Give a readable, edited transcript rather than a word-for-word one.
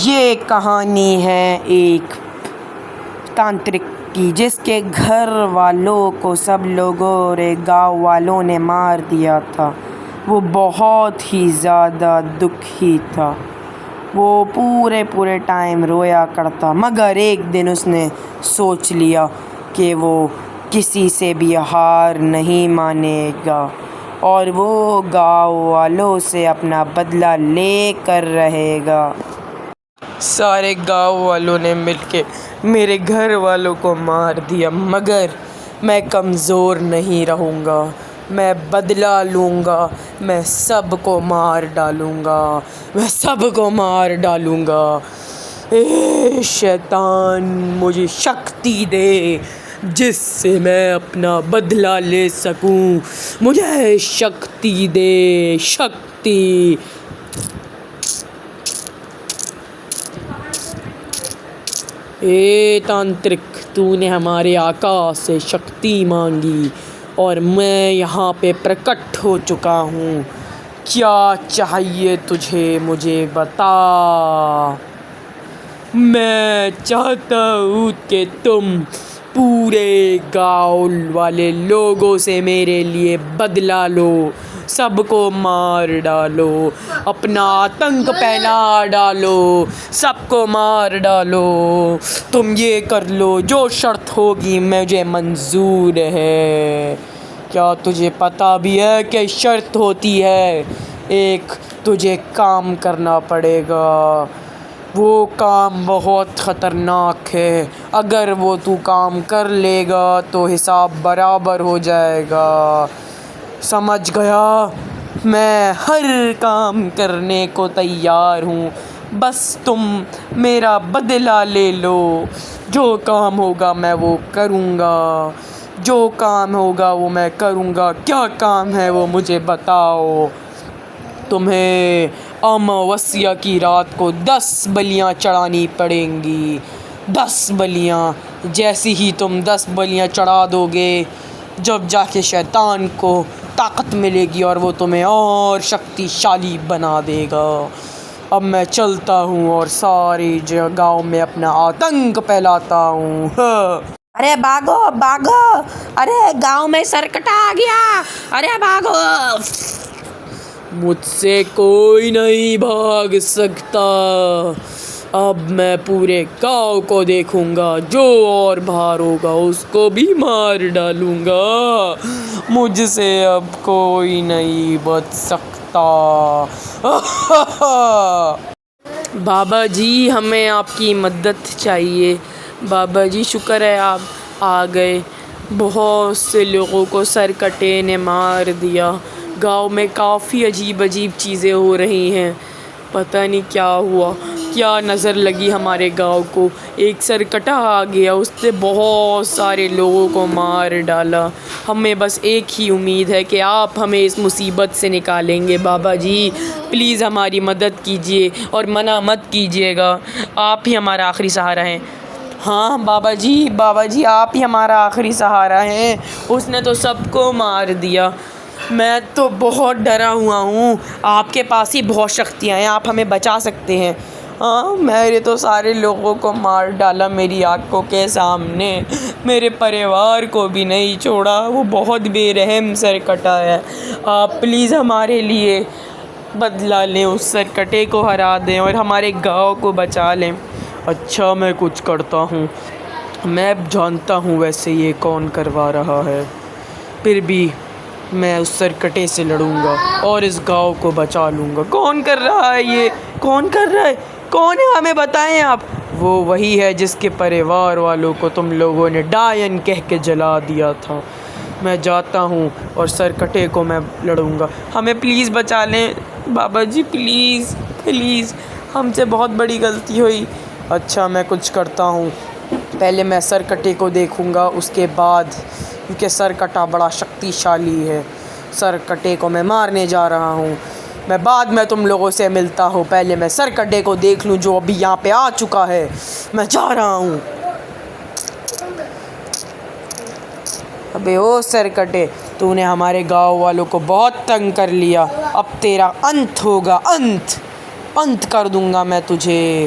یہ کہانی ہے ایک تانترک کی جس کے گھر والوں کو سب لوگوں اور گاؤں والوں نے مار دیا تھا۔ وہ بہت ہی زیادہ دکھی تھا۔ وہ پورے ٹائم رویا کرتا، مگر ایک دن اس نے سوچ لیا کہ وہ کسی سے بھی ہار نہیں مانے گا اور وہ گاؤں والوں سے اپنا بدلہ لے کر رہے گا۔ سارے گاؤں والوں نے مل کے میرے گھر والوں کو مار دیا، مگر میں کمزور نہیں رہوں گا، میں بدلہ لوں گا، میں سب کو مار ڈالوں گا، میں سب کو مار ڈالوں گا۔ اے شیطان، مجھے شکتی دے جس سے میں اپنا بدلہ لے سکوں، مجھے شکتی دے، شکتی۔ اے تانترک، تو نے ہمارے آقا سے شکتی مانگی اور میں یہاں پہ پرکٹ ہو چکا ہوں۔ کیا چاہیے تجھے مجھے بتا؟ میں چاہتا ہوں کہ تم پورے گاؤں والے لوگوں سے میرے لیے بدلہ لو، سب کو مار ڈالو، اپنا آتنک پھیلا ڈالو، سب کو مار ڈالو۔ تم یہ کر لو، جو شرط ہوگی مجھے منظور ہے۔ کیا تجھے پتہ بھی ہے کہ شرط ہوتی ہے؟ ایک تجھے کام کرنا پڑے گا، وہ کام بہت خطرناک ہے۔ اگر وہ تو کام کر لے گا تو حساب برابر ہو جائے گا، سمجھ گیا؟ میں ہر کام کرنے کو تیار ہوں، بس تم میرا بدلہ لے لو۔ جو کام ہوگا میں وہ کروں گا، جو کام ہوگا وہ میں کروں گا۔ کیا کام ہے وہ مجھے بتاؤ؟ تمہیں اموسیہ کی رات کو 10 بلیاں چڑھانی پڑیں گی، 10 بلیاں۔ جیسی ہی تم 10 بلیاں چڑھا دو گے، جب جا کے شیطان کو طاقت ملے گی اور وہ تمہیں اور شکتی شالی بنا دے گا۔ اب میں چلتا ہوں اور ساری گاؤں میں اپنا آتنک پھیلاتا ہوں۔ ارے بھاگو بھاگو، ارے گاؤں میں سرکٹا آ گیا، ارے بھاگو۔ مجھ سے کوئی نہیں بھاگ سکتا۔ اب میں پورے گاؤں کو دیکھوں گا، جو اور باہر ہوگا اس کو بھی مار ڈالوں گا۔ مجھ سے اب کوئی نہیں بچ سکتا۔ بابا جی، ہمیں آپ کی مدد چاہیے۔ بابا جی، شکر ہے آپ آ گئے۔ بہت سے لوگوں کو سرکٹے نے مار دیا۔ گاؤں میں کافی عجیب چیزیں ہو رہی ہیں، پتہ نہیں کیا ہوا، کیا نظر لگی ہمارے گاؤں کو۔ ایک سرکٹا آ گیا، اس نے بہت سارے لوگوں کو مار ڈالا۔ ہمیں بس ایک ہی امید ہے کہ آپ ہمیں اس مصیبت سے نکالیں گے۔ بابا جی، پلیز ہماری مدد کیجیے اور منع مت کیجیے گا، آپ ہی ہمارا آخری سہارا ہیں۔ ہاں بابا جی، آپ ہی ہمارا آخری سہارا ہیں۔ اس نے تو سب کو مار دیا۔ میں تو بہت ڈرا ہوا ہوں، آپ کے پاس ہی بہت شکتیاں ہیں، آپ ہمیں بچا سکتے ہیں۔ ہاں، میرے تو سارے لوگوں کو مار ڈالا میری آنکھوں کے سامنے، میرے پریوار کو بھی نہیں چھوڑا۔ وہ بہت بے رحم سرکٹا ہے۔ آپ پلیز ہمارے لیے بدلہ لیں، اس سرکٹے کو ہرا دیں اور ہمارے گاؤں کو بچا لیں۔ اچھا، میں کچھ کرتا ہوں۔ میں جانتا ہوں ویسے یہ کون کروا رہا ہے، پھر بھی میں اس سرکٹے سے لڑوں گا اور اس گاؤں کو بچا لوں گا۔ کون کر رہا ہے یہ؟ کون کر رہا ہے؟ کون ہے؟ ہمیں بتائیں آپ۔ وہ وہی ہے جس کے پریوار والوں کو تم لوگوں نے ڈائن کہہ کے جلا دیا تھا۔ میں جاتا ہوں اور سرکٹے کو میں لڑوں گا۔ ہمیں پلیز بچا لیں بابا جی، پلیز، ہم سے بہت بڑی غلطی ہوئی۔ اچھا، میں کچھ کرتا ہوں، پہلے میں سرکٹے کو دیکھوں گا، اس کے بعد، کیونکہ سرکٹا بڑا شکتی شالی ہے، سرکٹے کو میں مارنے جا رہا ہوں۔ میں بعد میں تم لوگوں سے ملتا ہوں، پہلے میں سرکٹے کو دیکھ لوں جو ابھی یہاں پہ آ چکا ہے۔ میں جا رہا ہوں۔ ابے او سرکٹے، تو نے ہمارے گاؤں والوں کو بہت تنگ کر لیا، اب تیرا انت ہوگا، انت کر دوں گا میں تجھے۔